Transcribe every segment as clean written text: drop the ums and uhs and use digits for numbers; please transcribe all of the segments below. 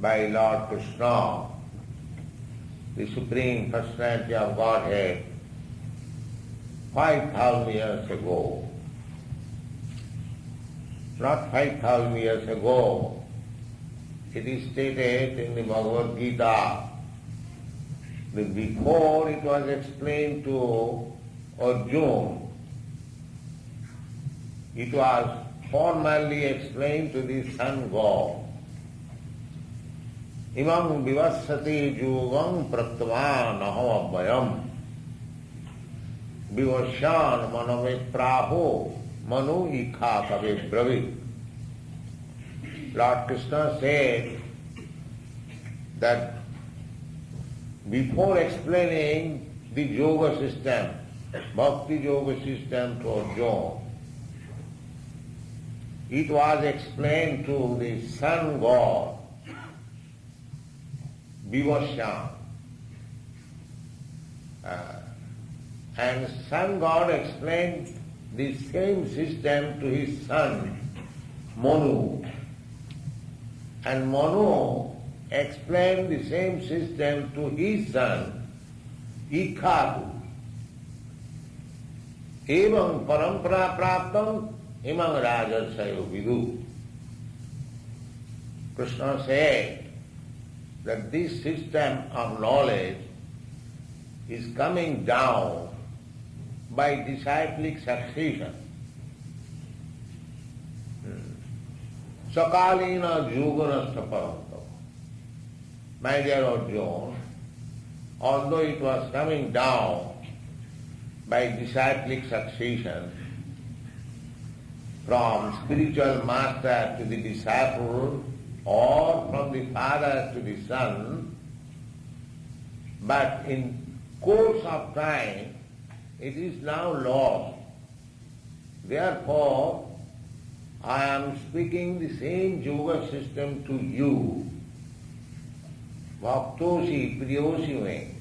by Lord Krishna, the Supreme Personality of Godhead, 5,000 years ago. Not 5,000 years ago. It is stated in the Bhagavad Gita that before it was explained to Arjuna, it was formally explained to the sun god. Imam vivasati yugam pratvan aham abhayam vivasyan manave praho manu ikha kave bravi. Lord Krishna said that before explaining the yoga system, bhakti yoga system to Arjuna, it was explained to the sun god, Vivasyan. And sun god explained the same system to his son, Manu. And Manu explained the same system to his son, Ikharu. Evam parampara praptam imam rajarsayo vidu. Krishna said that this system of knowledge is coming down by disciplic succession. Sakalina yuganasta parantam. My dear Arjuna, although it was coming down by disciplic succession from spiritual master to the disciple or from the father to the son, but in course of time it is now lost. Therefore, I am speaking the same yoga system to you, Bhaktosi Priyosi me,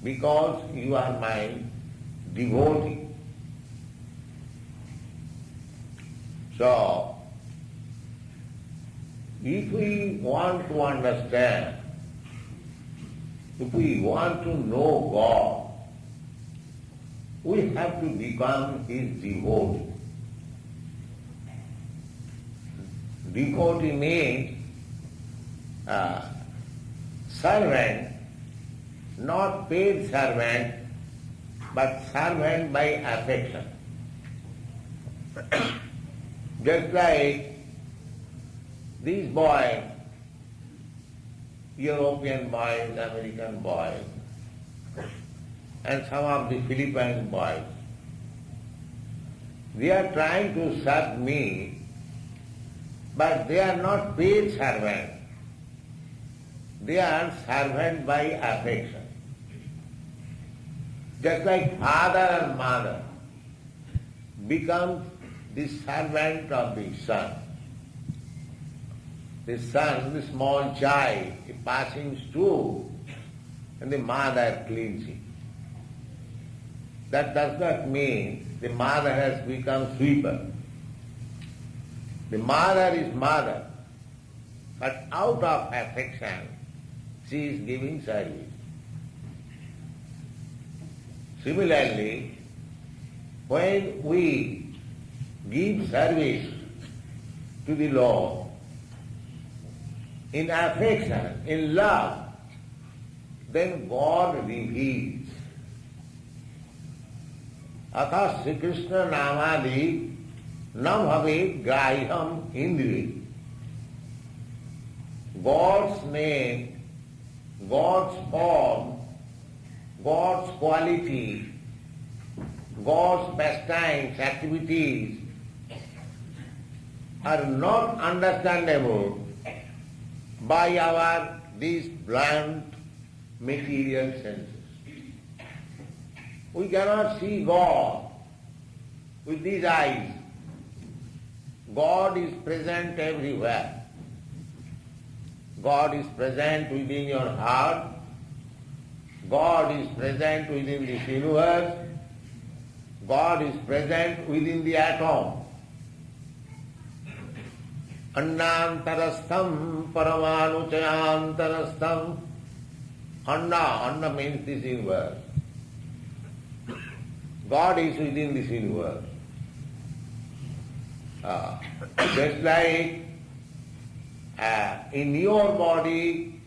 because you are my devotee. So, if we want to understand, if we want to know God, we have to become His devotee. Devotee means servant, not paid servant, but servant by affection. Just like these boys, European boys, American boys, and some of the Philippine boys, they are trying to serve me, but they are not paid servant. They are servant by affection. Just like father and mother become the servant of the son. The son, the small child, is passing stool, and the mother cleans it. That does not mean the mother has become sweeper. The mother is mother, but out of affection, she is giving service. Similarly, when we give service to the Lord, in affection, in love, then God reveals. Atha Sri Krishna namadi na bhave graham indri. God's name, God's form, God's quality, God's pastimes, activities are not understandable by our these blunt material senses. We cannot see God with these eyes. God is present everywhere. God is present within your heart. God is present within this universe. God is present within the atom. Annantarastham paramanuchayantarastham. Anna means this universe. God is within this universe. Just like in your body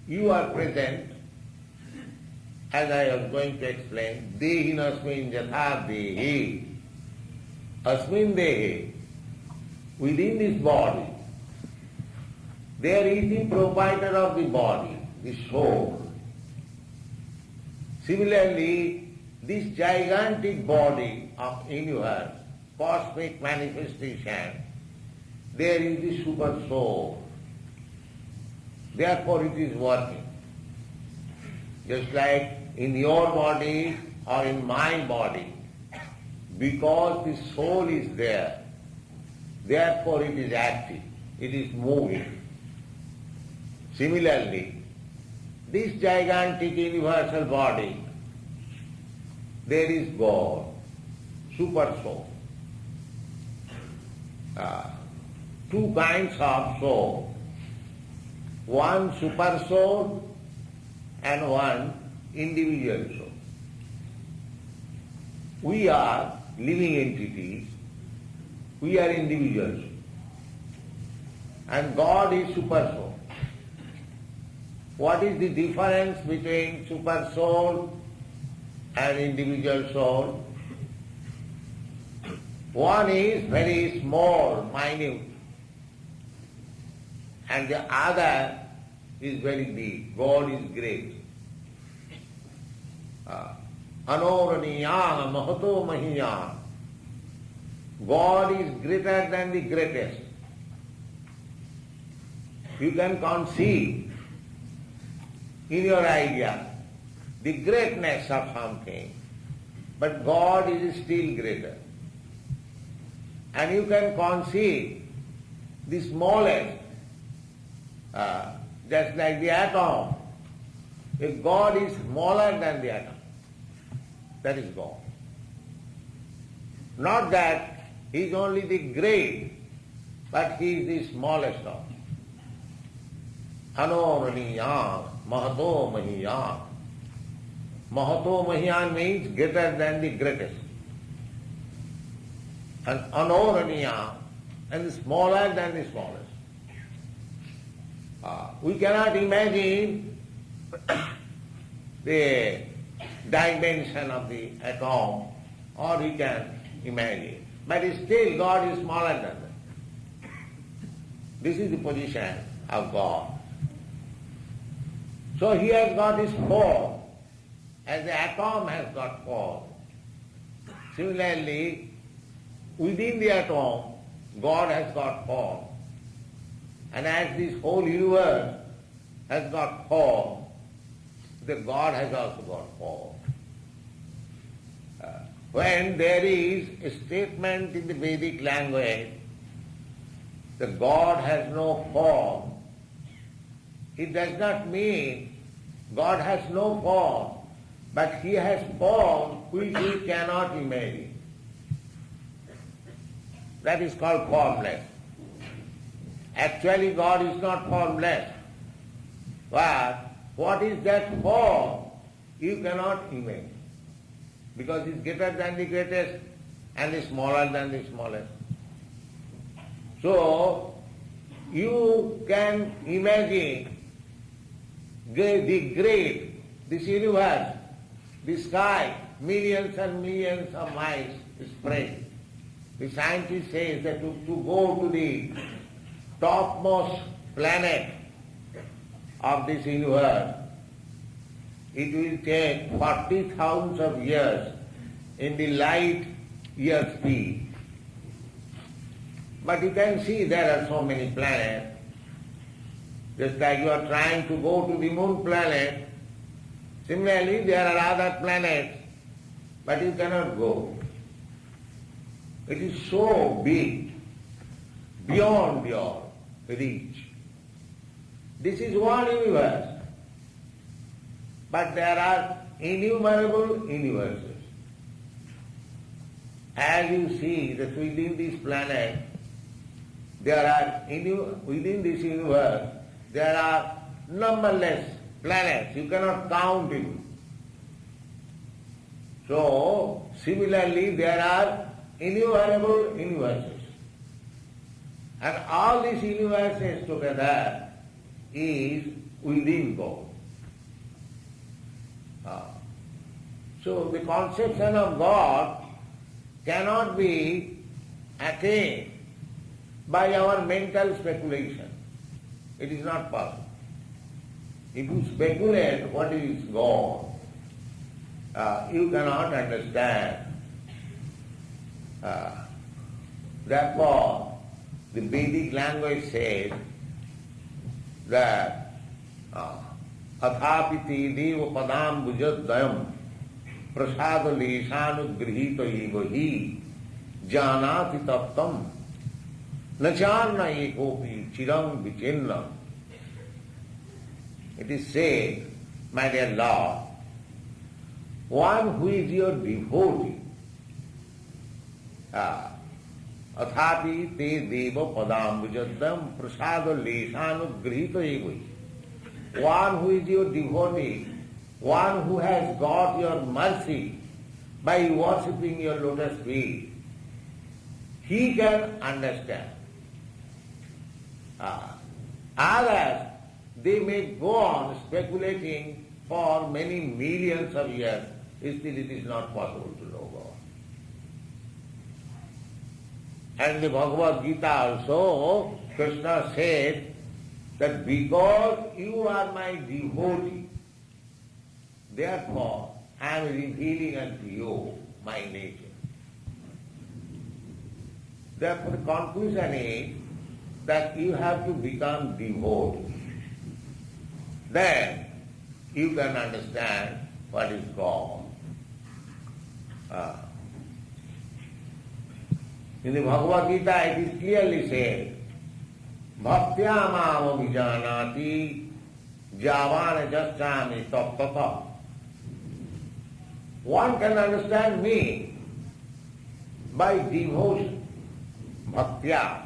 you are present, as I was going to explain, dehinasmin jatha dehi. Asmin dehi. Within this body, there is the proprietor of the body, the soul. Similarly, this gigantic body of universe, cosmic manifestation, there is the super soul. Therefore it is working. Just like in your body or in my body, because the soul is there, therefore it is active, it is moving. Similarly, this gigantic universal body, there is God, super soul. Two kinds of soul. One super soul and one individual soul. We are living entities, we are individuals. And God is super soul. What is the difference between super soul and individual soul? One is very small, minute, and the other is very big. God is great. Anoraniyam mahato mahiyam. God is greater than the greatest. You can conceive in your idea the greatness of something, but God is still greater. And you can conceive the smallest, just like the atom. If God is smaller than the atom, that is God. Not that He is only the great, but He is the smallest of. Anoraniyam mahato mahiyam. Mahato mahiyam means greater than the greatest. And anoraniyam, and smaller than the smallest. We cannot imagine the dimension of the atom, or we can imagine. But still God is smaller than that. This is the position of God. So He has got His form, as the atom has got form. Similarly, within the atom, God has got form. And as this whole universe has got form, the God has also got form. When there is a statement in the Vedic language, the God has no form, it does not mean God has no form, but He has form which we cannot imagine. That is called formless. Actually God is not formless. But what is that form? You cannot imagine. Because He is greater than the greatest and is smaller than the smallest. So, you can imagine the great, this universe, the sky, millions and millions of miles spread. The scientist says that to go to the topmost planet of this universe, it will take 40,000 of years in the light year speed. But you can see there are so many planets. Just like you are trying to go to the moon planet, similarly there are other planets, but you cannot go. It is so big, beyond your reach. This is one universe, but there are innumerable universes. As you see that within this planet there are, within this universe, there are numberless planets, you cannot count it. So, similarly, there are innumerable universes. And all these universes together is within God. So the conception of God cannot be attained by our mental speculation. It is not possible. If you speculate what is God, you cannot understand. Therefore, the Vedic language says that athapiti deva padam bujadayam prasada lesanugrihita eva hi janati taptam nacharna ekopi chiram vichinna. It is said, my dear Lord, one who is your devotee, athapi te deva padambujadam prasada lesanugrihita eva. One who is your devotee, one who has got your mercy by worshipping your lotus feet, he can understand. Others, they may go on speculating for many millions of years, still it is not possible to know God. And the Bhagavad Gita also, Krishna said that because you are my devotee, therefore I am revealing unto you my nature. Therefore the conclusion is that you have to become devotee. Then you can understand what is God. In the Bhagavad Gita it is clearly said, Bhaktya mama vijanati javana jasyami tattata. One can understand me by devotion. Bhaktya.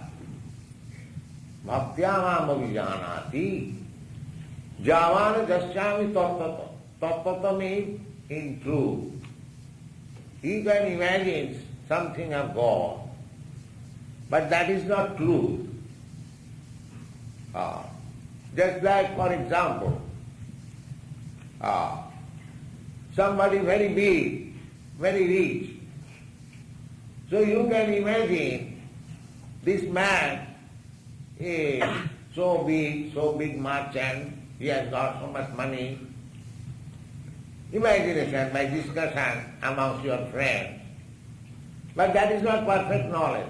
Bhaktya mama vijanati javana jasyami tattata. Tattata means in truth. You can imagine something of God, but that is not truth. Just like, for example, somebody very big, very rich. So you can imagine this man is so big merchant, he has got so much money. Imagination by discussion amongst your friends. But that is not perfect knowledge.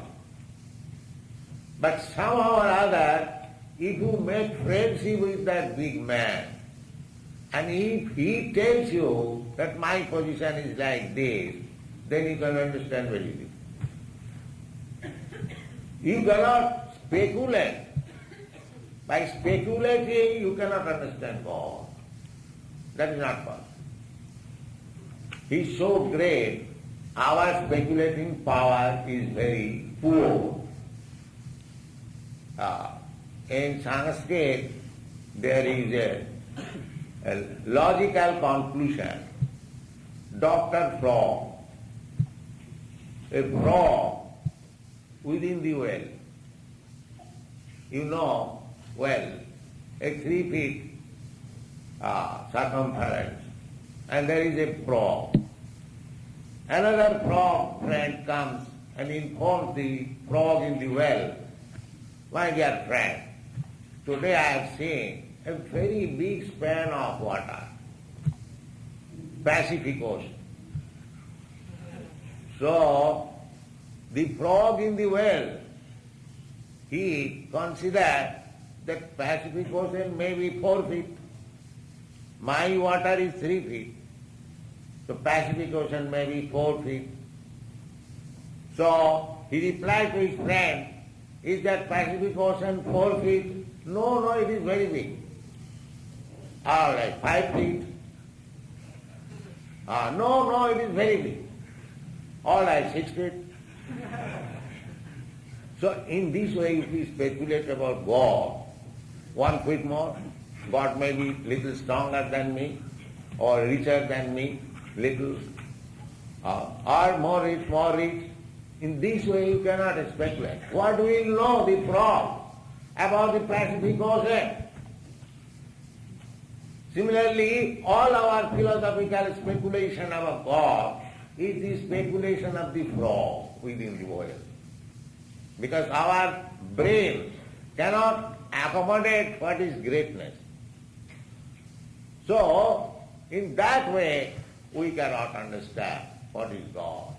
But somehow or other, if you make friendship with that big man, and if he tells you that my position is like this, then you can understand very little. You cannot speculate. By speculating, you cannot understand God. That is not possible. He is so great, our speculating power is very poor. In Sanskrit, there is a logical conclusion. Dr. Frog, a frog within the well. You know, well, a 3 feet circumference, and there is a frog. Another frog friend comes and informs the frog in the well, my dear friend, today I have seen a very big span of water, Pacific Ocean. So, the frog in the well, he considered that Pacific Ocean may be 4 feet. My water is 3 feet. So Pacific Ocean may be 4 feet. So he replied to his friend, is that Pacific Ocean 4 feet? No, it is very big. All right, 5 feet. No, it is very big. All right, 6 feet. So in this way, if we speculate about God, one quick more, God may be little stronger than me, or richer than me, little, or more rich. In this way you cannot speculate. What do we know the frog about the Pacific Ocean? Similarly, all our philosophical speculation about God is the speculation of the frog within the world. Because our brain cannot accommodate what is greatness. So, in that way, we cannot understand what is God.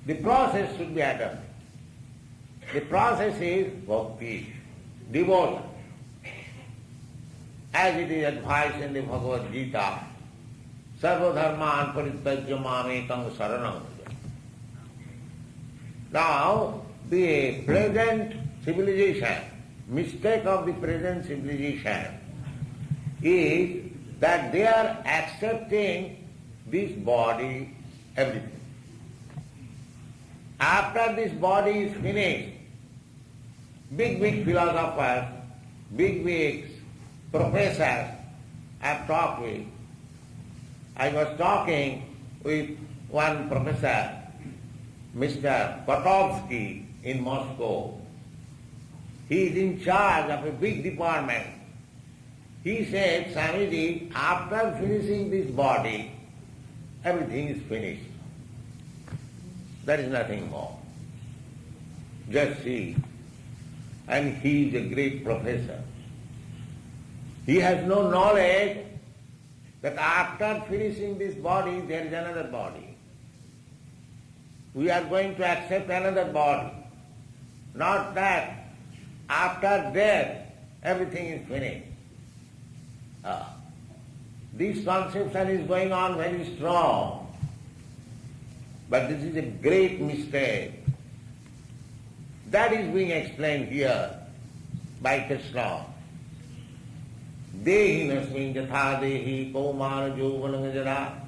The process should be adopted. The process is bhakti, devotion. As it is advised in the Bhagavad Gita, sarva dharman parityajya mamekam saranam. Now, the present civilization, mistake of the present civilization is that they are accepting this body, everything. After this body is finished, big philosophers, big professors I've talked with. I was talking with one professor, Mr. Kotovsky in Moscow. He is in charge of a big department. He said, Swamiji, after finishing this body, everything is finished. There is nothing more. Just see. And he is a great professor. He has no knowledge that after finishing this body, there is another body. We are going to accept another body. Not that after death, everything is finished. This conception is going on very strong. But this is a great mistake. That is being explained here by Krishna. Dehi nasmin yatha dehi kaumara jovanam jara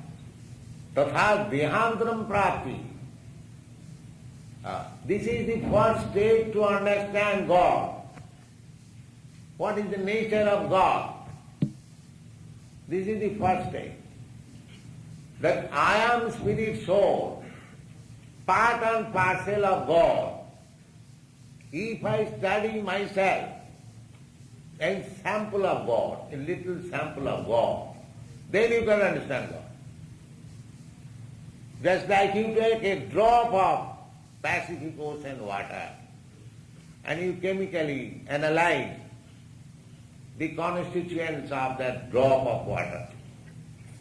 tatha dehantaram prapti. This is the first step to understand God. What is the nature of God? This is the first step. That I am spirit soul, part and parcel of God. If I study myself, a sample of God, a little sample of God, then you can understand God. Just like you take a drop of Pacific Ocean water and you chemically analyze the constituents of that drop of water,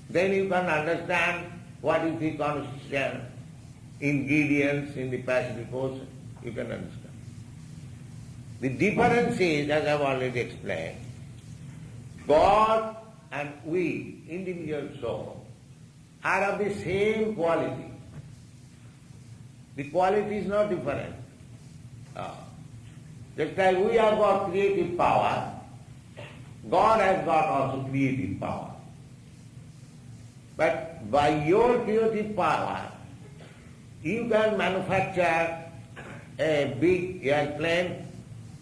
then you can understand what is the constituent ingredients in the Pacific Ocean. You can understand. The difference is, as I have already explained, God and we, individual soul, are of the same quality. The quality is not different. Just like we have got creative power, God has got also creative power. But by your creative power, you can manufacture a big airplane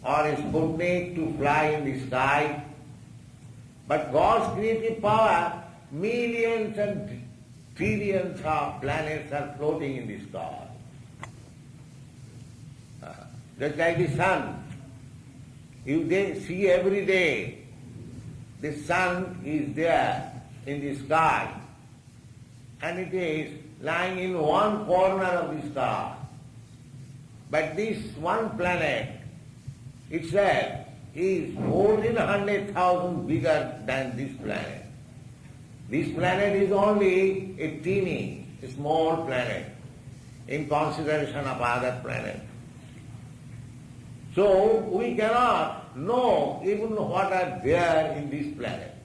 or a Sputnik to fly in the sky. But God's creative power, millions and trillions of planets are floating in the sky. Just like the sun. You see every day, the sun is there in the sky, and it is lying in one corner of the sky. But this one planet itself is 1400,000 bigger than this planet. This planet is only a teeny, a small planet in consideration of other planets. So we cannot know even what are there in this planet.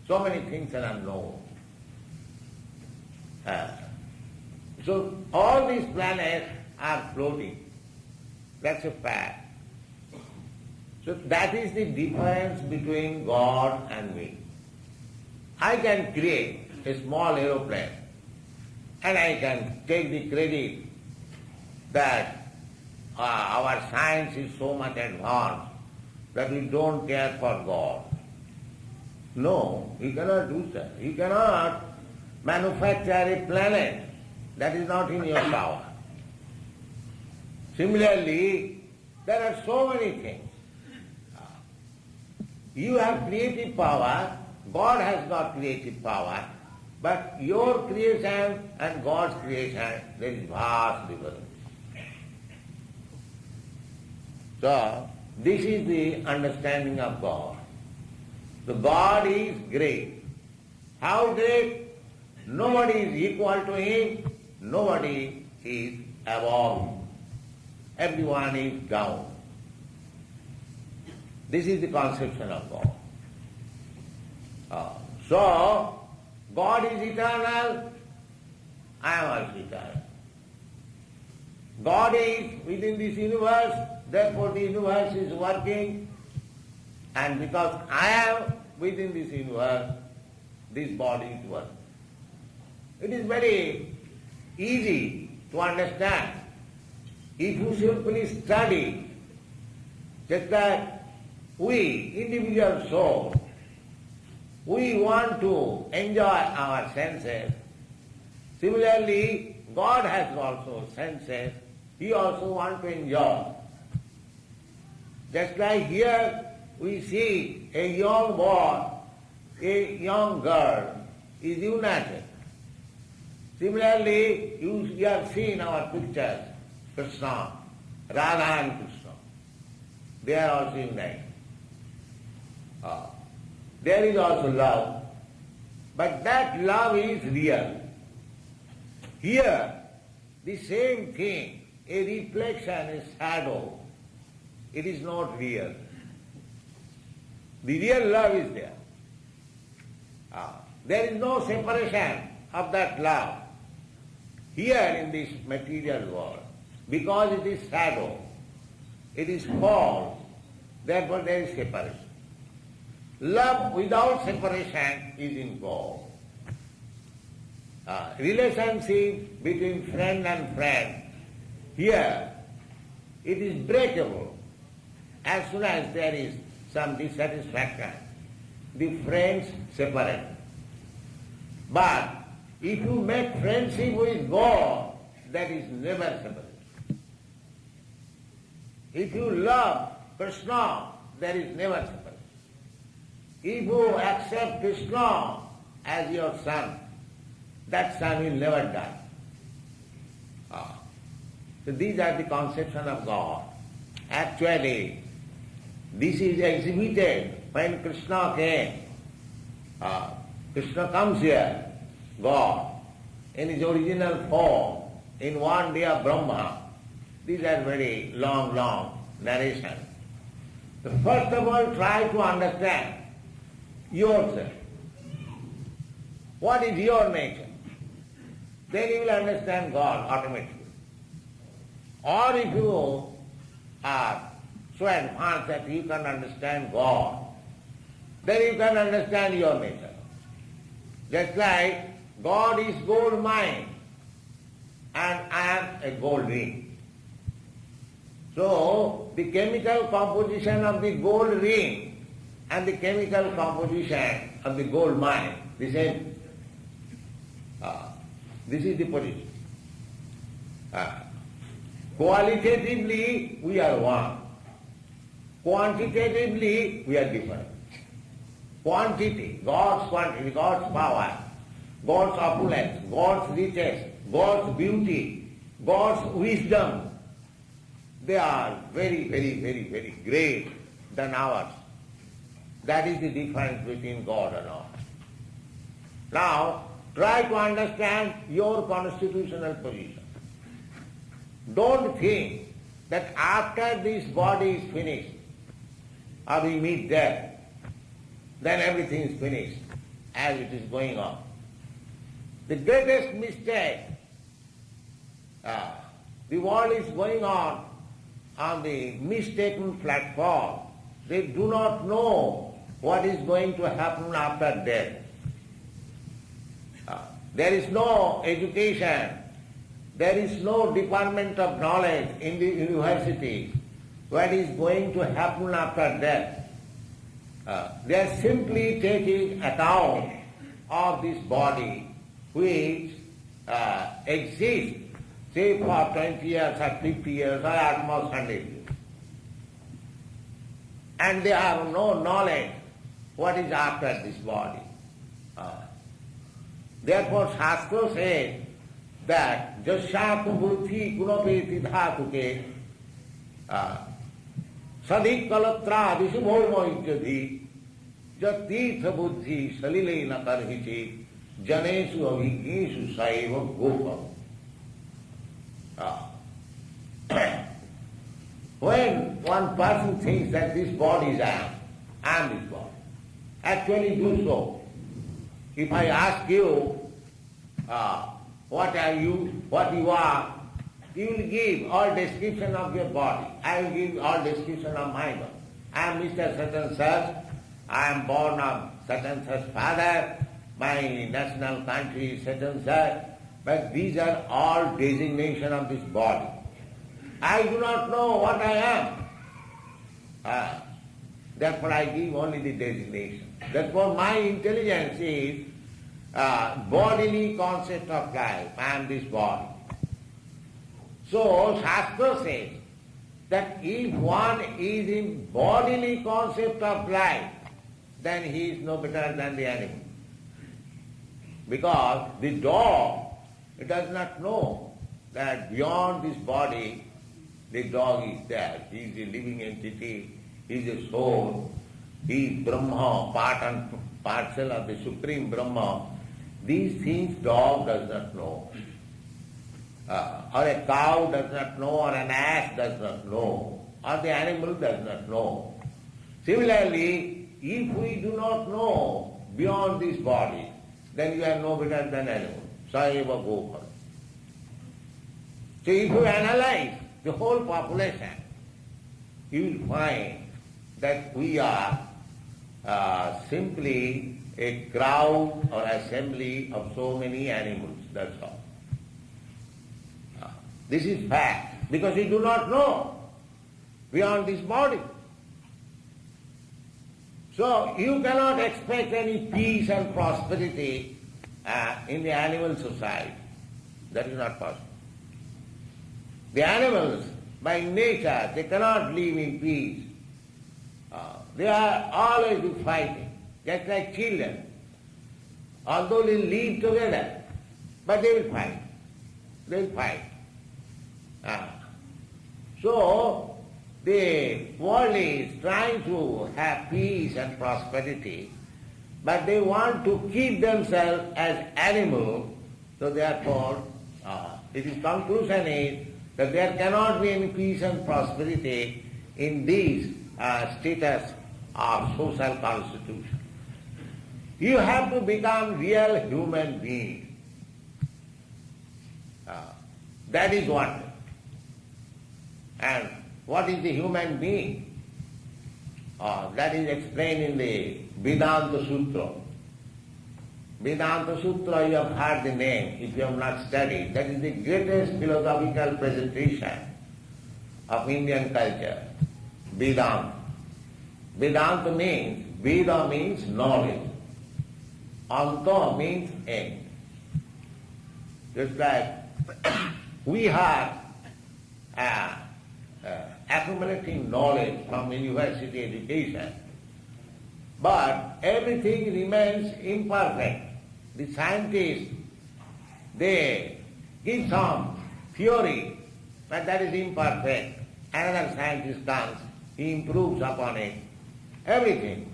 So many things are unknown. So all these planets are floating. That's a fact. So that is the difference between God and me. I can create a small aeroplane and I can take the credit that our science is so much advanced that we don't care for God. No, you cannot do that. You cannot manufacture a planet. That is not in your power. Similarly, there are so many things. You have creative power, God has got creative power, but your creation and God's creation, there is vast difference. So, this is the understanding of God. The God is great. How great? Nobody is equal to Him, nobody is above Him. Everyone is down. This is the conception of God. So, God is eternal, I am also eternal. God is within this universe, therefore the universe is working, and because I am within this universe, this body is working. It is very easy to understand. If you simply study, just that we, individual souls, we want to enjoy our senses. Similarly, God has also senses. He also wants to enjoy. Just like here, we see a young boy, a young girl is united. Similarly, you have seen our pictures, Krishna, Radha and Krishna. They are also united. There is also love, but that love is real. Here, the same thing, a reflection, a shadow, it is not real. The real love is there. There is no separation of that love here in this material world, because it is shadow, it is false, therefore there is separation. Love without separation is in God. Relationship between friend and friend, here it is breakable. As soon as there is some dissatisfaction, the friends separate. But if you make friendship with God, that is never separate. If you love Krishna, there is never separation. If you accept Krishna as your son, that son will never die. So these are the conception of God. Actually, this is exhibited when Krishna came. Krishna comes here, God, in his original form, in one day of Brahma. These are very long narrations. So first of all, try to understand yourself. What is your nature? Then you will understand God automatically. Or if you are so advanced that you can understand God, then you can understand your nature. Just like God is gold mine and I am a gold ring. So the chemical composition of the gold ring and the chemical composition of the gold mine, the same. This is the position. Qualitatively, we are one. Quantitatively, we are different. Quantity, God's quantity, God's power, God's opulence, God's riches, God's beauty, God's wisdom, they are very, very, very, very great than ours. That is the difference between God and us. Now, try to understand your constitutional position. Don't think that after this body is finished, or we meet death, then everything is finished as it is going on. The greatest mistake, the world is going on the mistaken platform. They do not know what is going to happen after death. There is no education There is no department of knowledge in the university. What is going to happen after death? They are simply taking account of this body which exists, say for 20 years or 50 years or at most 100 years. And they have no knowledge what is after this body. Therefore Shastra says that jasyatum buddhi gunapeti dhatuke sadhik kalatra visubholma ityadhi jatirtha buddhi salilena karhichi janesu avignesu saiva gopam. When one person thinks that this body is I am this body, actually do so. If I ask you, what are you, what you are, you will give all description of your body. I will give all description of my body. I am Mr. Such and Such, I am born of such and such father, my national country is such and such, but these are all designation of this body. I do not know what I am. Therefore I give only the designation. Therefore my intelligence is bodily concept of life. I am this body. So Shastra says that if one is in bodily concept of life, then he is no better than the animal. Because the dog, it does not know that beyond this body, the dog is there. He is a living entity, he is a soul, he is Brahma, part and parcel of the Supreme Brahma. These things dog does not know. Or a cow does not know, or an ass does not know, or the animal does not know. Similarly, if we do not know beyond this body, then we are no better than animal. Saiva gopal. So if you analyze the whole population, you will find that we are simply a crowd or assembly of so many animals, that's all. This is fact, because we do not know beyond this body. So you cannot expect any peace and prosperity in the animal society. That is not possible. The animals, by nature, they cannot live in peace. They are always fighting, just like children. Although they live together, but they will fight. They will fight. So the world is trying to have peace and prosperity, but they want to keep themselves as animals. So therefore, its conclusion is that there cannot be any peace and prosperity in this status of social constitution. You have to become real human beings. That is what. And what is the human being? That is explained in the Vedanta Sutra. Vedanta Sutra, you have heard the name if you have not studied. That is the greatest philosophical presentation of Indian culture. Vedanta. Vedanta means, Veda means knowledge. Anta means end. Just like we have accumulating knowledge from university education, but everything remains imperfect. The scientists, they give some theory, but that is imperfect. Another scientist comes, he improves upon it. Everything.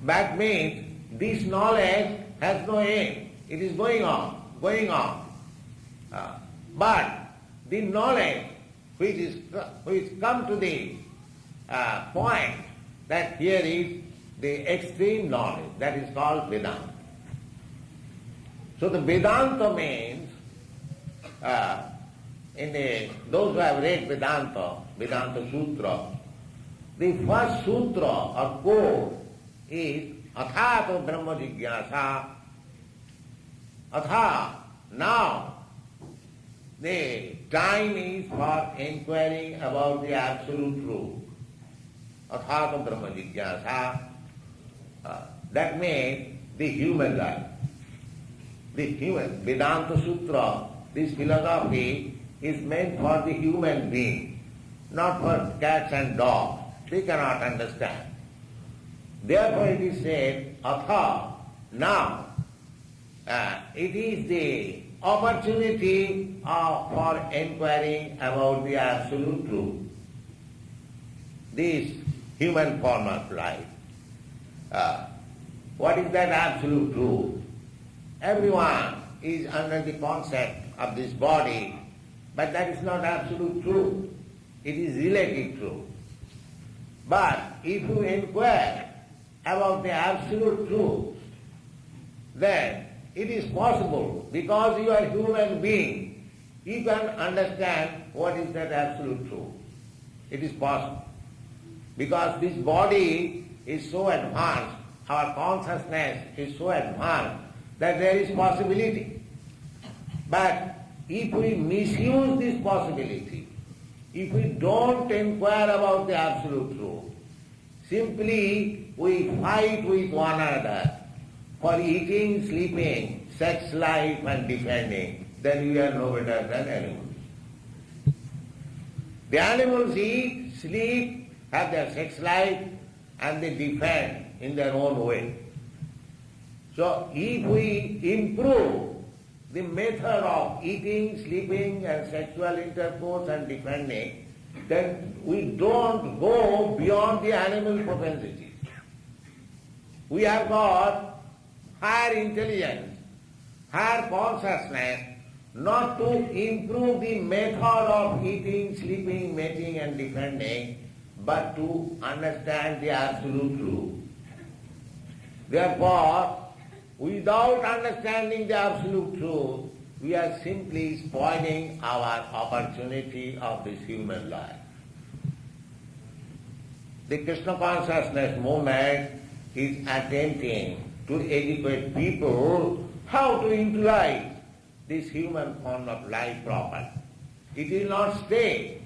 That means this knowledge has no end. It is going on, going on. But the knowledge which come to the point that here is the extreme knowledge, that is called Vedanta. So the Vedanta means, those who have read Vedanta Sutra, the first sutra or code is Athato Brahma Jigyasa. Atha, now the time is for inquiring about the absolute truth. Athata Brahma Jigyasa. That means the human life. The human Vedanta Sutra, this philosophy is meant for the human being, not for cats and dogs. They cannot understand. Therefore it is said, Atha, now, it is the opportunity for inquiring about the absolute truth. This human form of life. What is that absolute truth? Everyone is under the concept of this body, but that is not absolute truth. It is relative truth. But if you inquire about the absolute truth, then it is possible, because you are a human being, you can understand what is that absolute truth. It is possible. Because this body is so advanced, our consciousness is so advanced, that there is possibility. But if we misuse this possibility, if we don't inquire about the absolute truth, simply we fight with one another for eating, sleeping, sex life and defending, then we are no better than animals. The animals eat, sleep, have their sex life, and they defend in their own way. So if we improve the method of eating, sleeping and sexual intercourse and defending, then we don't go beyond the animal propensities. We have got higher intelligence, higher consciousness, not to improve the method of eating, sleeping, mating and defending, but to understand the absolute truth. Therefore, without understanding the absolute truth, we are simply spoiling our opportunity of this human life. The Krishna consciousness movement is attempting to educate people how to utilize this human form of life properly. It will not stay.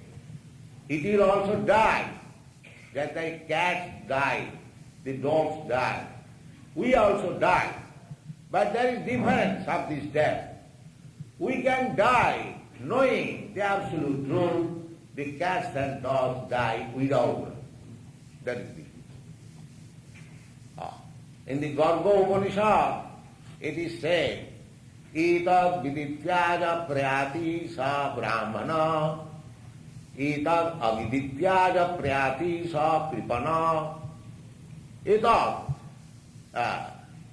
It will also die. Just like cats die, the dogs die. We also die. But there is difference of this death. We can die knowing the absolute truth. The cats and dogs die without it. That is the In the Garga Upanishad, it is said, Etad vidityaja prayati sa brahmana, etad avidityaja prayati sa pripana. Etad,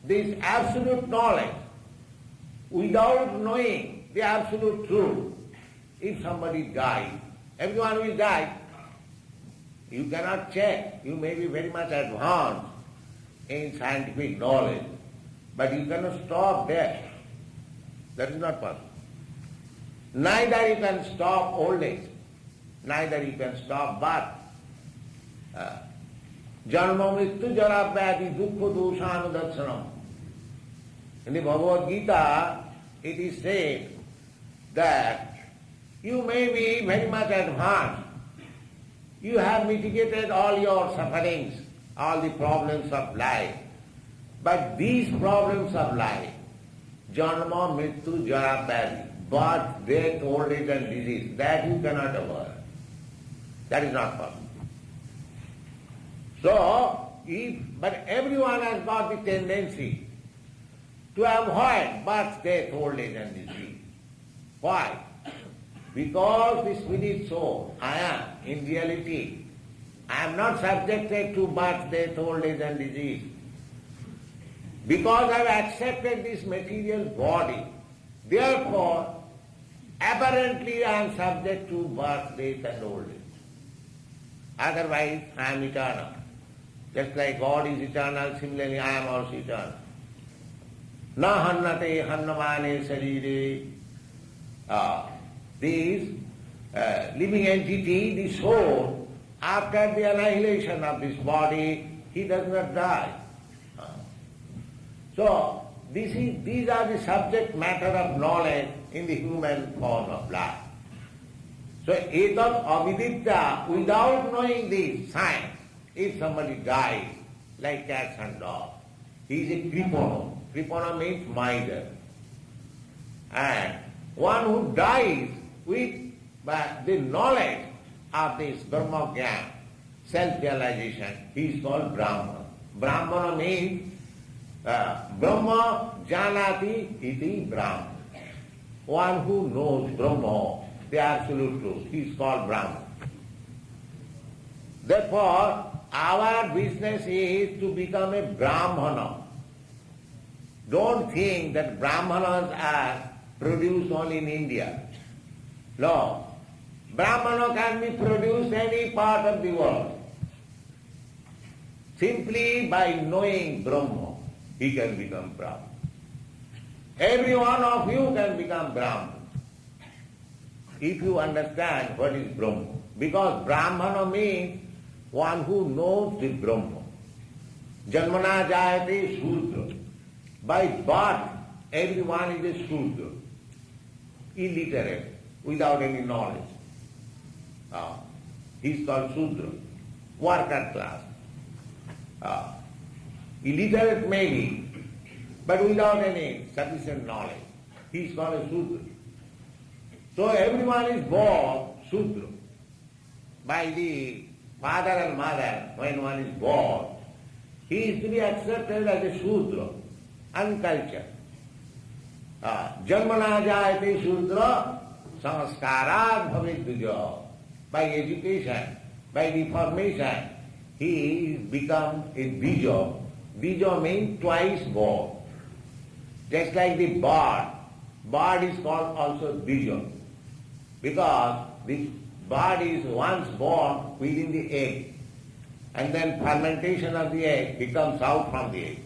this absolute knowledge, without knowing the absolute truth, if somebody dies, everyone will die. You cannot check. You may be very much advanced in scientific knowledge, but you cannot stop death. That is not possible. Neither you can stop old age, neither you can stop birth. Janma mrityu jara vyadhi dukkha doshanudarshanam. In the Bhagavad Gita, it is said that you may be very much advanced. You have mitigated all your sufferings, all the problems of life. But these problems of life, janma, mrityu, jara, vyadhi, birth, death, old age and disease, that you cannot avoid. That is not possible. So, but everyone has got the tendency to avoid birth, death, old age and disease. Why? Because the spirit soul, I am, in reality, I am not subjected to birth, death, old age and disease. Because I have accepted this material body, therefore, apparently I am subject to birth, death and old age. Otherwise, I am eternal. Just like God is eternal, similarly I am also eternal. Na hannate hannamane sarire. This living entity, the soul, after the annihilation of this body, he does not die. So, these are the subject matter of knowledge in the human form of life. So, etat aviditya, without knowing this science, if somebody dies, like cats and dogs, he is a kripana. Kripana means miser. And one who dies with the knowledge of this Brahma Gyan, self-realization, he is called Brahmana. Brahmana means Brahma Janati iti Brahmana. One who knows Brahma, the absolute truth, he is called Brahmana. Therefore, our business is to become a Brahmana. Don't think that Brahmanas are produced only in India. No. Brahmana can be produced any part of the world. Simply by knowing Brahma, he can become Brahman. Every one of you can become Brahman if you understand what is Brahma. Because Brahmana means one who knows the Brahma. Janmana jayate Shudra. By birth, everyone is a Shudra, illiterate, without any knowledge. He is called Shudra, worker class. Illiterate maybe, but without any sufficient knowledge. He is called a Shudra. So everyone is born Shudra. By the father and mother, when one is born, he is to be accepted as a Shudra, uncultured. Janmana jayate Shudra, samskarat bhavet duja. By education, by the formation, he become a bija. Bija means twice born. Just like the bird. Bird is called also bija. Because the bird is once born within the egg. And then fermentation of the egg, he comes out from the egg.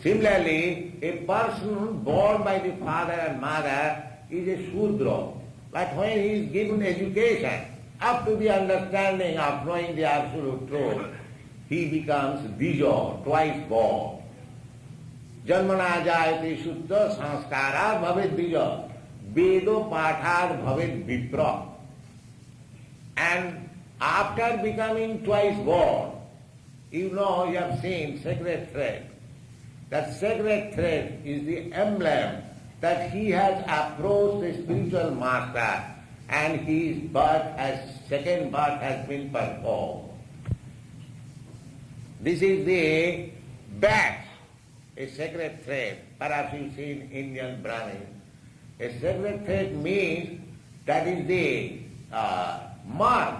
Similarly, a person born by the father and mother is a Shudra. But when he is given education, up to the understanding of knowing the absolute truth, he becomes Bija, twice born. Janmana jayate Shuddha sanskara bhavet Bija. Vedo pathar bhavet vipra. And after becoming twice born, you know, you have seen sacred thread. That sacred thread is the emblem that he has approached the spiritual master and his second birth has been performed. This is the badge, a sacred thread. Perhaps you see in Indian Brahmin. A sacred thread means that is the mark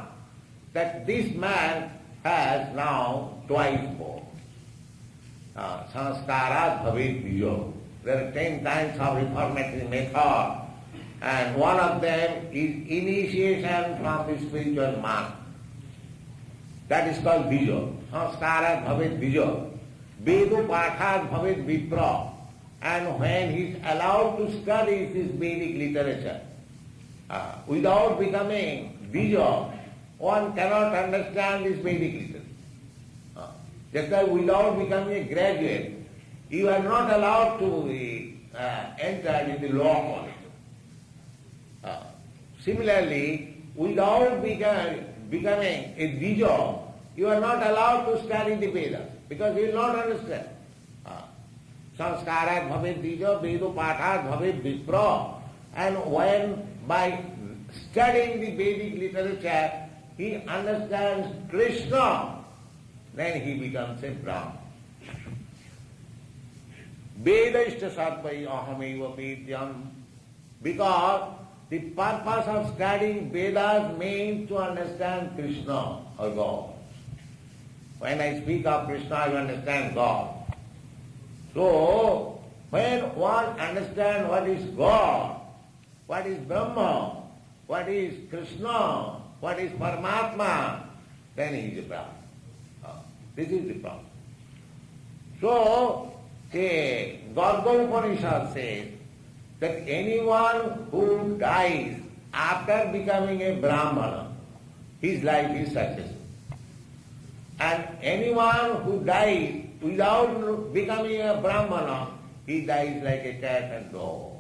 that this man has now twice born. Sanskarat bhavet bija. There are 10 kinds of reformatory method, and one of them is initiation from the spiritual master. That is called bija. Sanskarat bhavet bija. Vedo pathat bhavet vipra. And when he is allowed to study this Vedic literature, without becoming bija, one cannot understand this Vedic literature. Just like without becoming a graduate, you are not allowed to enter in the law college. Similarly, without becoming a bija, you are not allowed to study the Vedas, because you will not understand. Sanskarat bhavet bija, vedo pathat bhavet vipra. And when by studying the Vedic literature, he understands Krishna, then he becomes a Brahman. Vedaishta satvai ahameva vedyam. Because the purpose of studying Vedas means to understand Krishna or God. When I speak of Krishna, you understand God. So, when one understands what is God, what is Brahma, what is Krishna, what is Paramatma, then he is a Brahman. This is the problem. So, the Garga Upanishad says that anyone who dies after becoming a Brahmana, his life is successful. And anyone who dies without becoming a Brahmana, he dies like a cat and dog.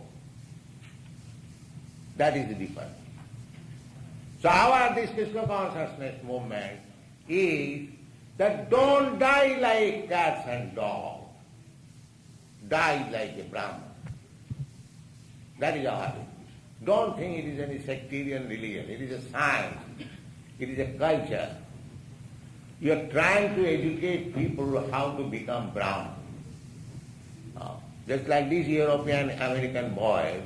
That is the difference. So our this Krishna consciousness movement is that don't die like cats and dogs. Die like a Brahman. That is our religion. Don't think it is any sectarian religion. It is a science. It is a culture. You are trying to educate people how to become Brahman. Just like these European American boys,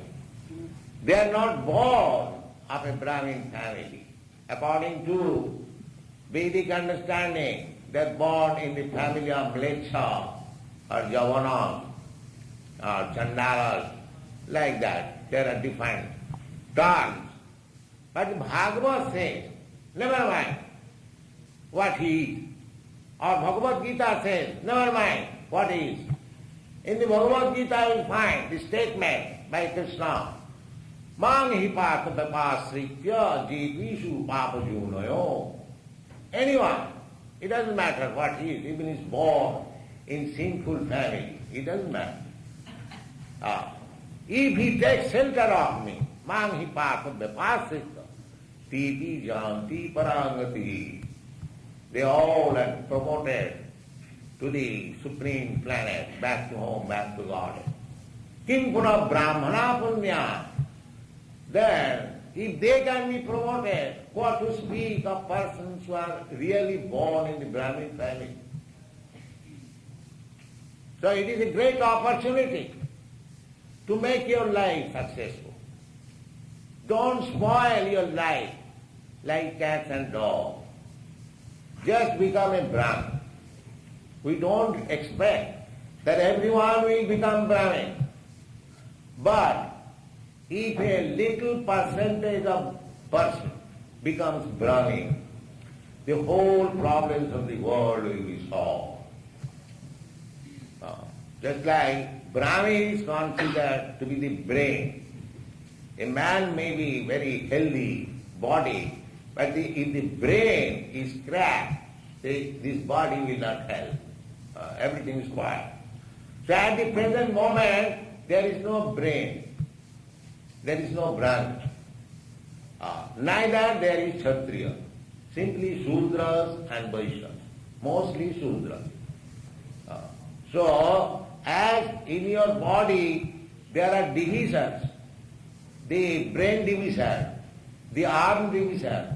they are not born of a Brahmin family. According to Vedic understanding, they are born in the family of Mlecha or Javanas or Chandalas, like that. There are different terms. But Bhagavad says, never mind what he is. Or Bhagavad Gita says, never mind what he is. In the Bhagavad Gita you will find the statement by Krishna, Mang hi pata vapasritya jitvishu papajunayo. Anyone, it doesn't matter what he is, even if he is born in sinful family, it doesn't matter. If he takes shelter of me, Mang hi pata vapasritya titi janti parangati. They all are promoted to the supreme planet, back to home, back to God. Kim puna brahmana punya. Then, if they can be promoted, what to speak of persons who are really born in the Brahmin family? So it is a great opportunity to make your life successful. Don't spoil your life like cats and dogs. Just become a Brahmin. We don't expect that everyone will become Brahmin. But if a little percentage of person becomes Brahmin, the whole problems of the world will be solved. Just like Brahmin is considered to be the brain. A man may be very healthy body, but if the brain is cracked, this body will not help. Everything is quiet. So at the present moment, there is no brain. There is no Brahmin. Neither there is Kshatriya. Simply Shudras and Vaishyas. Mostly Shudras. So, as in your body there are divisions, the brain division, the arm division,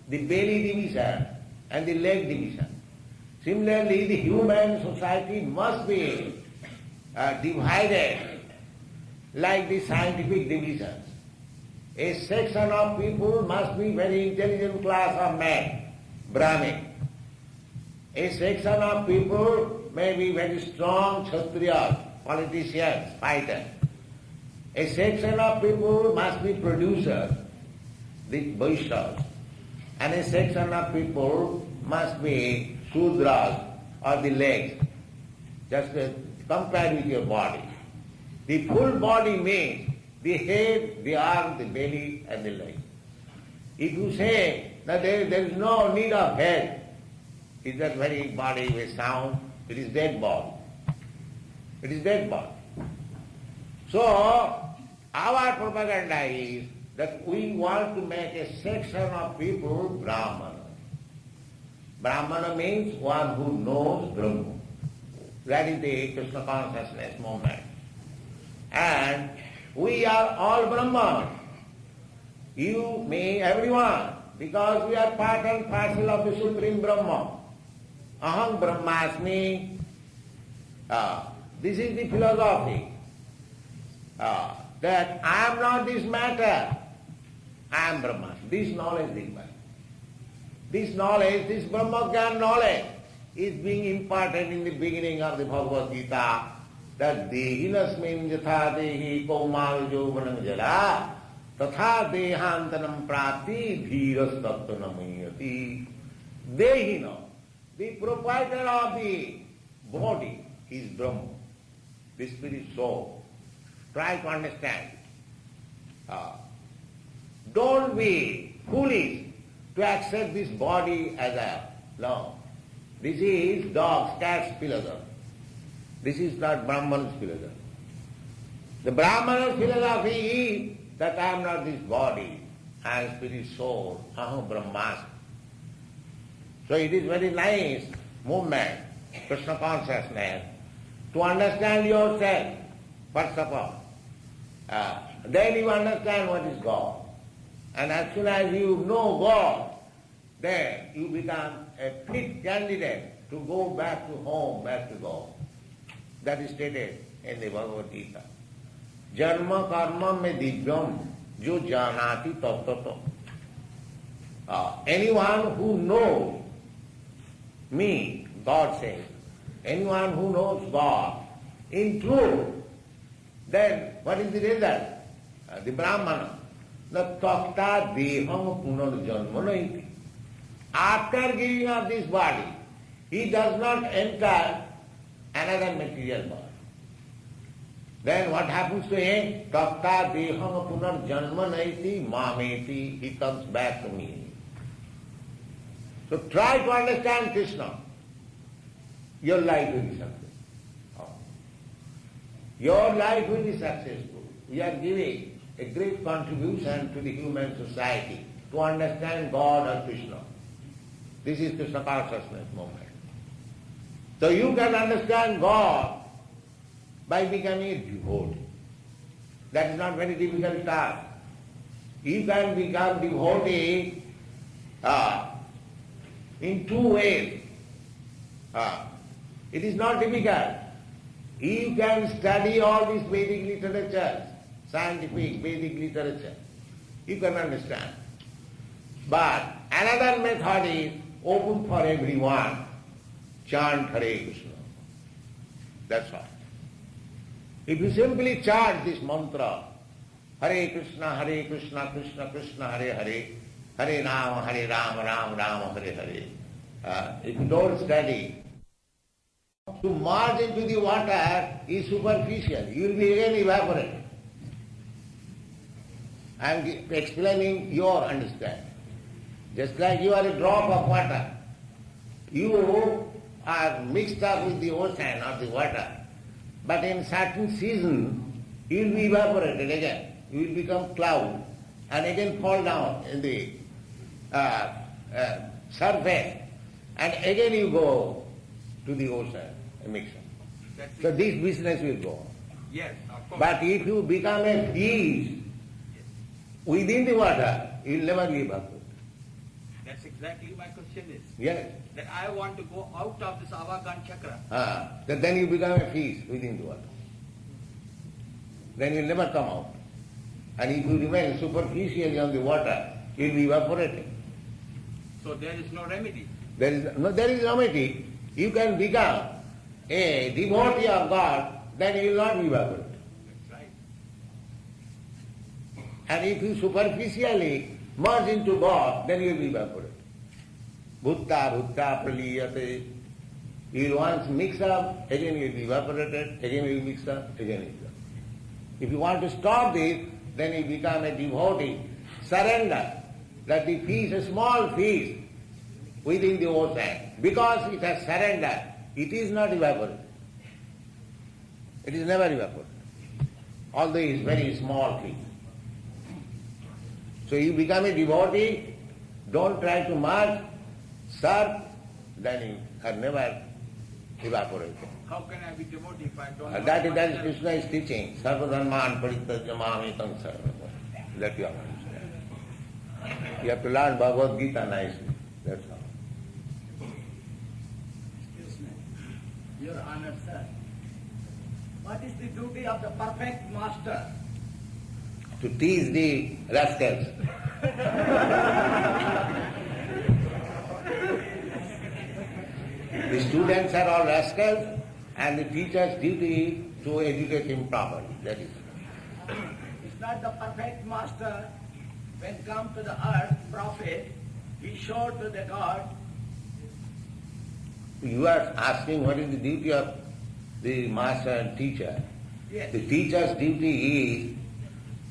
the belly division, and the leg division. Similarly, the human society must be divided like the scientific divisions. A section of people must be very intelligent class of men, Brahmin. A section of people may be very strong Kshatriyas, politicians, fighters. A section of people must be producers, the Vaishyas. And a section of people must be Shudras or the legs. Just compare with your body. The full body means the head, the arm, the belly and the leg. If you say that there is no need of head, is that very body with sound? It is dead body. It is dead body. So, our propaganda is that we want to make a section of people Brahmana. Brahmana means one who knows Brahma. That is the Krishna consciousness movement. And we are all Brahman. You, me, everyone, because we are part and parcel of the Supreme Brahma. Aham Brahmasmi. This is the philosophy. That I am not this matter. I am Brahman. This knowledge is mine. This knowledge, this Brahmagyan knowledge is being imparted in the beginning of the Bhagavad Gita. That dehinasmin yatha dehi kaumal jovanam jala tatha dehantanam prati dhiras tattvanamiyati. Dehina, the proprietor of the body is Brahma, the spirit soul. Try to understand. Don't be foolish to accept this body as a law. This is dogs, cats' philosophy. This is not Brahman's philosophy. The Brahman's philosophy is that I am not this body, I am spirit soul, aham brahmasmi. So it is very nice movement, Krishna consciousness, to understand yourself, first of all. Then you understand what is God. And as soon as you know God, then you become a fit candidate to go back to home, back to God. That is stated in the Bhagavad Gita. Janma karma me divyam jo janati tattato. Anyone who knows me, God says, anyone who knows God in truth, then what is the result? The Brahmana. Na takta deham punarjanma. After giving up this body, he does not enter another material body. Then what happens to him? Takta deham punarjanma naiti mameti. He comes back to me. So try to understand Krishna. Your life will be successful. Your life will be successful. We are giving a great contribution to the human society to understand God or Krishna. This is Krishna consciousness movement. So you can understand God by becoming a devotee. That is not very difficult task. You can become devotee in two ways. It is not difficult. You can study all these Vedic literature, scientific Vedic literature. You can understand. But another method is open for everyone. Chant Hare Krishna. That's all. If you simply chant this mantra, Hare Krishna, Krishna Krishna, Hare Hare, Hare Rama, Rama Rama, Hare Hare. If you don't study, to merge into the water is superficial. You will be again evaporated. I am explaining your understanding. Just like you are a drop of water, you are mixed up with the ocean or the water, but in certain season you will be evaporated again. You will become cloud and again fall down in the surface, and again you go to the ocean and mix up. So this business will go on. Yes, of course. But if you become a fish within the water, you will never be evaporated. That's exactly my question is. Yes. That I want to go out of this Avagan Chakra. Then you become a fish within the water. Then you will never come out. And if you remain superficially on the water, you will be evaporating. So there is no remedy. There is remedy. You can become a devotee of God, then you will not be evaporated. That's right. And if you superficially merge into God, then you will be evaporated. Bhutta praliyate. You will once mix up, again you will be evaporated, again you will mix up, again you will be. If you want to stop this, then you become a devotee. Surrender. That the fish, a small fish within the ocean, because it has surrendered, it is not evaporated. It is never evaporated. Although it is very small fish. So you become a devotee, don't try to merge, serve, then you are never evaporated. How can I be devotee if I don't know That is myself? Krishna is teaching. Sarvadharman parityajamami tam sarvam. That you have to understand. You have to learn Bhagavad Gita nicely. That's all. Excuse me, Your Honor, sir. What is the duty of the perfect master? To tease the rascals. The students are all rascals, and the teacher's duty is to educate him properly. That is. Is not the perfect master, when come to the earth, prophet, he showed to the God. You are asking what is the duty of the master and teacher. Yes. The teacher's duty is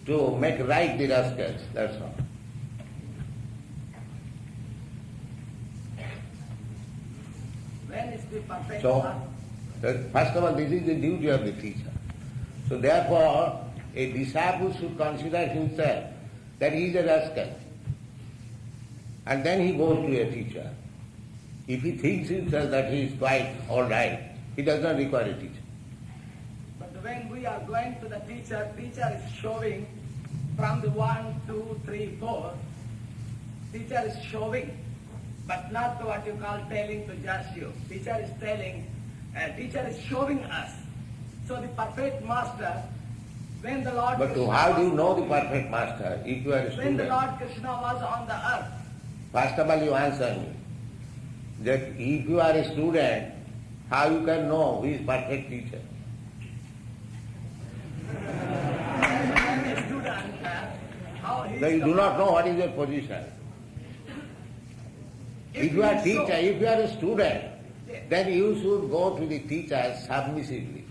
to make right the rascals, that's all. When is the perfect So, master? first of all, this is the duty of the teacher. So therefore, a disciple should consider himself that he is a rascal. And then he goes to a teacher. If he thinks himself that he is quite all right, he does not require a teacher. But when we are going to the teacher, teacher is showing from the 1, 2, 3, 4. Teacher is showing, but not what you call telling to judge you. Teacher is telling, teacher is showing us. So the perfect master, when the Lord But Krishna how do you was- know the perfect master if you are a when the student? Lord Krishna was on the earth, First of all, you answer me. That if you are a student, how you can know who is perfect teacher? when a student, how he So is you the do not master. know what is your position. If you he are is teacher, so- if you are a student, then you should go to the teacher submissively,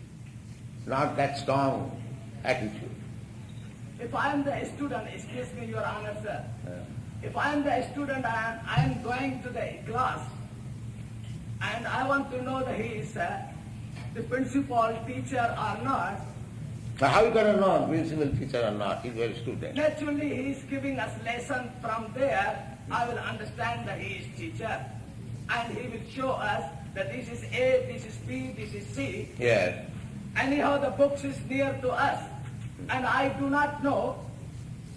not that strong attitude. If I am the student, excuse me, Your Honor, sir. Uh, If I am the student and I am going to the class and I want to know that he is the principal teacher or not, But how you gonna know principal teacher or not if you are a student? naturally he is giving us lesson from there. I will understand that he is teacher and he will show us that this is A, this is B, this is C. Yes. Anyhow, the books is near to us and I do not know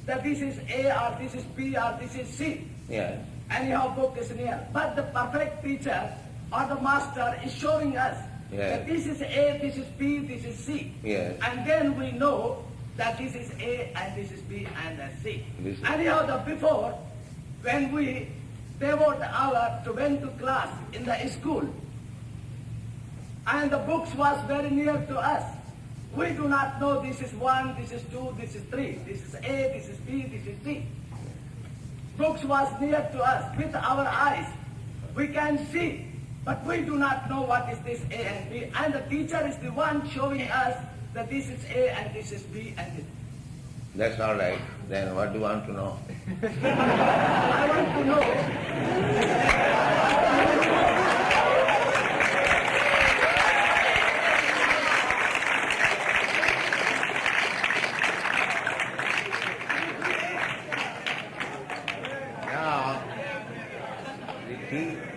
that this is A or this is B or this is C. Yes. Anyhow, book is near. But the perfect teacher or the master is showing us Yes. that this is A, this is B, this is C. Yes. And then we know that this is A and this is B and that's C. This is- Anyhow, the before, when we devote hour to went to class in the school, and the books was very near to us, we do not know this is 1, this is 2, this is 3, this is A, this is B, this is C. Books was near to us with our eyes. We can see, but we do not know what is this A and B. And the teacher is the one showing us that this is A and this is B and this. That's all right. Then what do you want to know? I want to know. Now,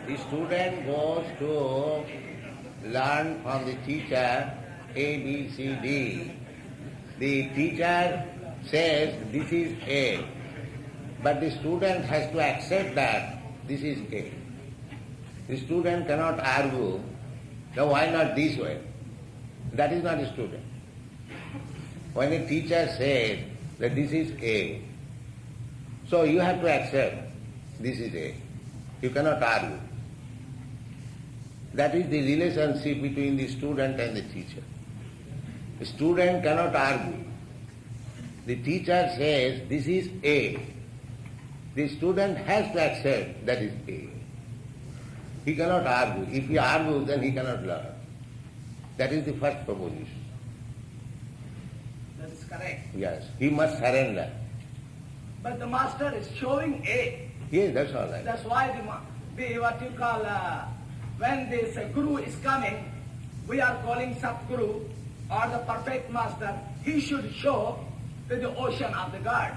the student goes to learn from the teacher A, B, C, D. The teacher says this is A, but the student has to accept that this is A. The student cannot argue, no, why not this way? That is not a student. When a teacher says that this is A, so you have to accept this is A. You cannot argue. That is the relationship between the student and the teacher. The student cannot argue. The teacher says this is A. The student has to accept that is A. He cannot argue. If he argues, then he cannot learn. That is the first proposition. That is correct. Yes, he must surrender. But the master is showing A. Yes, that's all right. That's why the what you call, when this guru is coming, we are calling Satguru or the perfect master. He should show to the ocean of the God.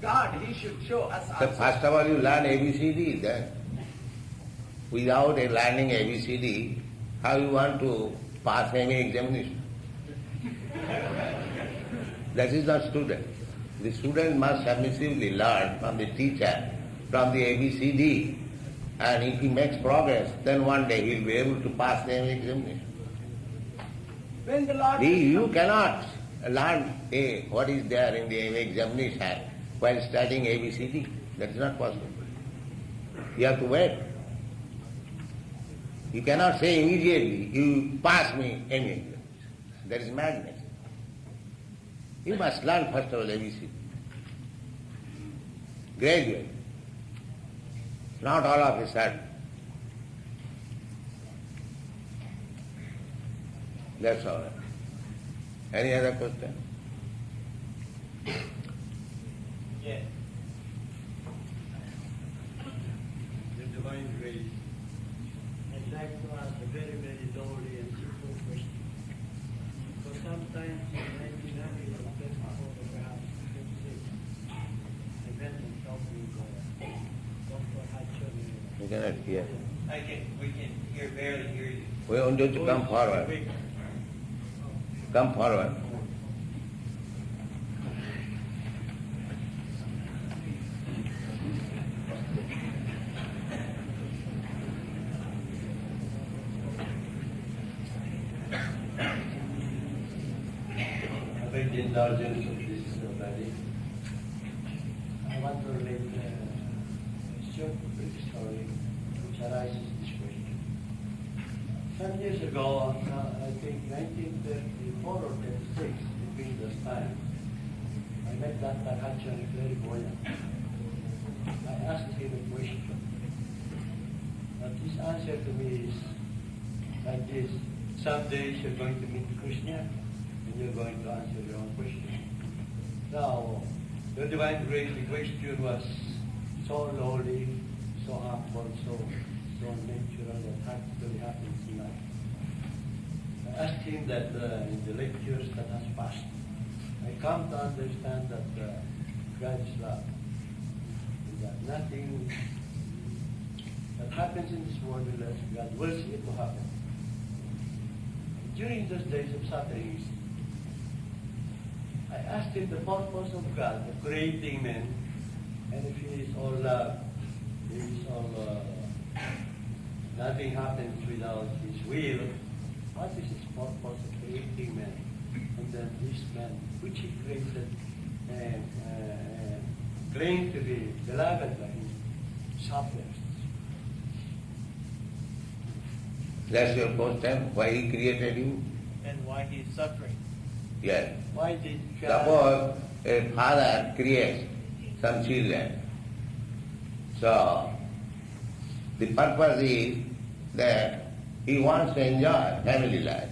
God, he should show us So also. first of all you learn ABCD, then without learning ABCD, how you want to pass any examination? That is not student. The student must submissively learn from the teacher, from the ABCD, and if he makes progress, then one day he will be able to pass any examination. When the Lord You cannot learn what is there in the examination while studying ABCD. That is not possible. You have to wait. You cannot say immediately, you pass me any examination. That is madness. You must learn first of all ABCD. Gradually. Not all of a sudden. That's all right. Any other question? Yes. The divine grace. I'd like to ask slowly and simple question. Because sometimes when we have a test perhaps I went and talked with Dr. Hachon. You cannot hear. We can barely hear you. We want you to come forward. Come forward. I beg the indulgence of this body. I want to relate a short brief story which arises this question. Some years ago, I think 1934 or 36, between those times, I met Dr. Hachon in Clairvoyant. I asked him a question. But his answer to me is like this: some days you're going to meet Krishna and you're going to answer your own question. Now, the divine grace, the question was so lowly, so humble, so natural that practically happens in life. I asked him that in the lectures that has passed, I come to understand that God is love, and that nothing that happens in this world unless God wills it to happen. During those days of sufferings, I asked him the purpose of God, of creating man, and if he is all love, he is all nothing happens without his will, what is his purpose of creating man? And then this man, which he created and claimed to be beloved by him, suffers. That's your question, why he created you? And why he is suffering. Yes. Why did God... Suppose a father creates some children. So, the purpose is that he wants to enjoy family life.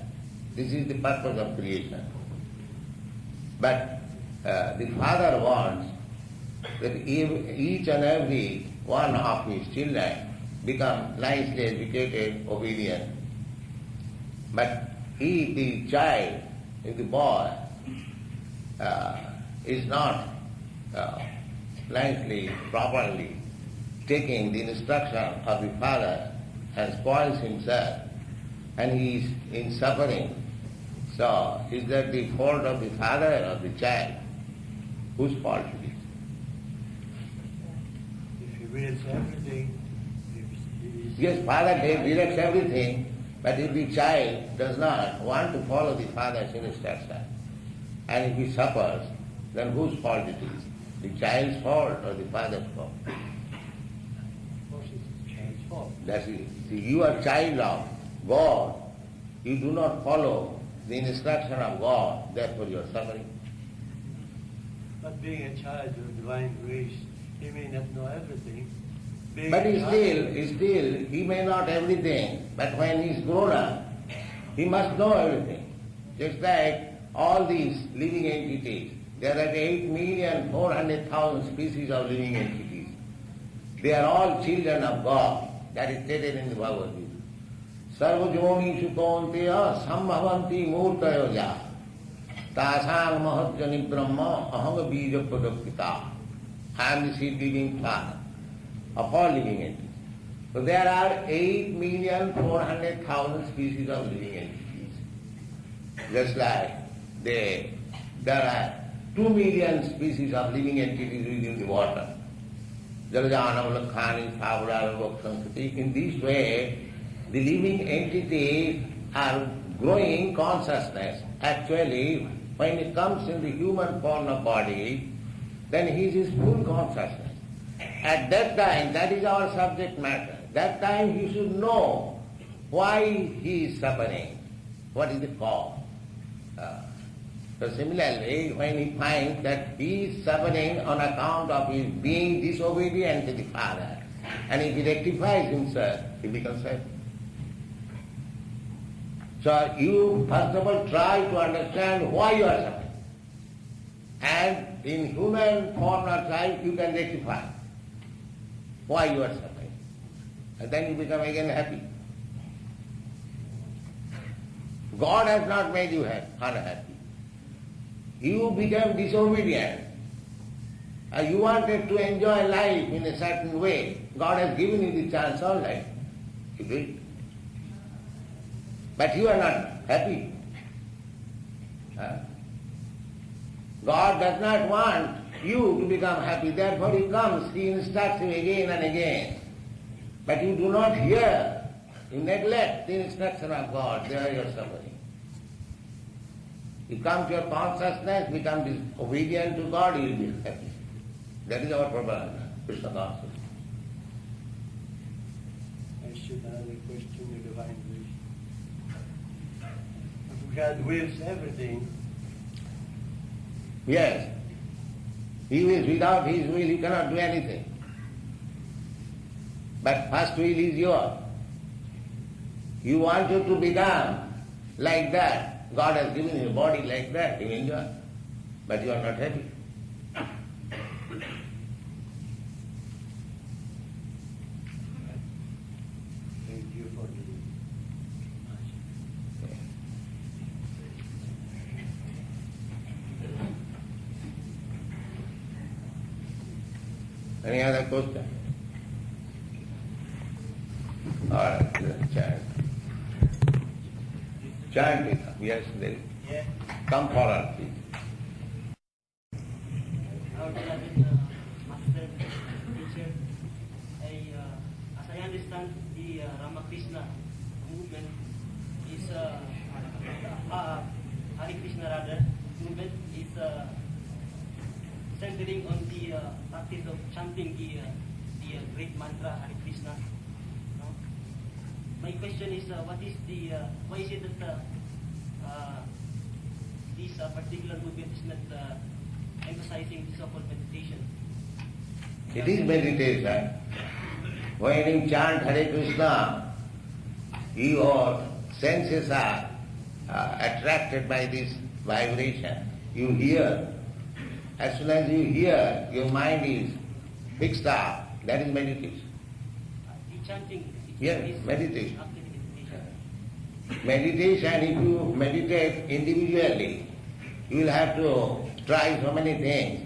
This is the purpose of creation. But the father wants that each and every one of his children become nicely educated, obedient. But he, the child, if the boy is not nicely, properly taking the instruction of the father and spoils himself, and he is in suffering. So, is that the fault of the father or the child? Whose fault it is? If he wills everything, Yes, father directs everything, but if the child does not want to follow the father's instruction, and if he suffers, then whose fault it is? The child's fault or the father's fault? Of course, it's the child's fault. That's it. See, you are child of God. You do not follow the instruction of God, therefore you are suffering. But being a child of divine grace, he may not know everything. Being But a still, he may not everything. But when he is grown up, he must know everything. Just like all these living entities. There are 8,400,000 species of living entities. They are all children of God. That is stated in the Bhagavad Gita. Sarvajoni sukonteya sambhavanti murtayoja tasang mahajjani brahma aham bija padapita. I am the seed living plant of all living entities. So there are 8,400,000 species of living entities. Just like there are 2 million species of living entities within the water. Jalajanam, Lakhani, Thavara, Vakshansati. In this way, the living entities are growing consciousness. Actually, when it comes in the human form of body, then he is full consciousness. At that time, that is our subject matter. That time he should know why he is suffering, what is the cause. So similarly, when he finds that he is suffering on account of his being disobedient to the father, and if he rectifies himself, he becomes happy. So you first of all try to understand why you are suffering. And in human form or type you can rectify why you are suffering. And then you become again happy. God has not made you unhappy. You became disobedient. You wanted to enjoy life in a certain way. God has given you the chance, all right. You do it. But you are not happy. God does not want you to become happy. Therefore He comes, He instructs you again and again. But you do not hear. You neglect the instruction of God. There you are suffering. You come to your consciousness, become disobedient to God, you will be happy. That is our problem. Krishna consciousness. I should another question the divine wish. God wills everything. Yes. He wills. Without His will you cannot do anything. But first will is yours. You want you to become like that. God has given you a body like that, you enjoy. But you are not happy. Thank you for the Any other question? All right, chant. Chant it. Yes, there is. Yeah. Come forward, please. Our beloved master teacher, as I understand, the Ramakrishna movement is Hare Krishna rather movement is centering on the practice of chanting the great mantra Hare Krishna. No? My question is, why is it that this particular movement is not emphasizing the so-called meditation? It is meditation. When you chant Hare Krishna, your senses are attracted by this vibration. You hear. As soon as you hear, your mind is fixed up. That is meditation. The chanting Yes, meditation. actually meditation. Meditation, if you meditate individually, you will have to try so many things.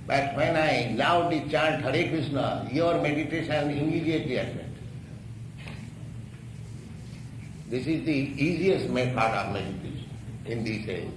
But when I loudly chant Hare Krishna, your meditation immediately happens. This is the easiest method of meditation in this age.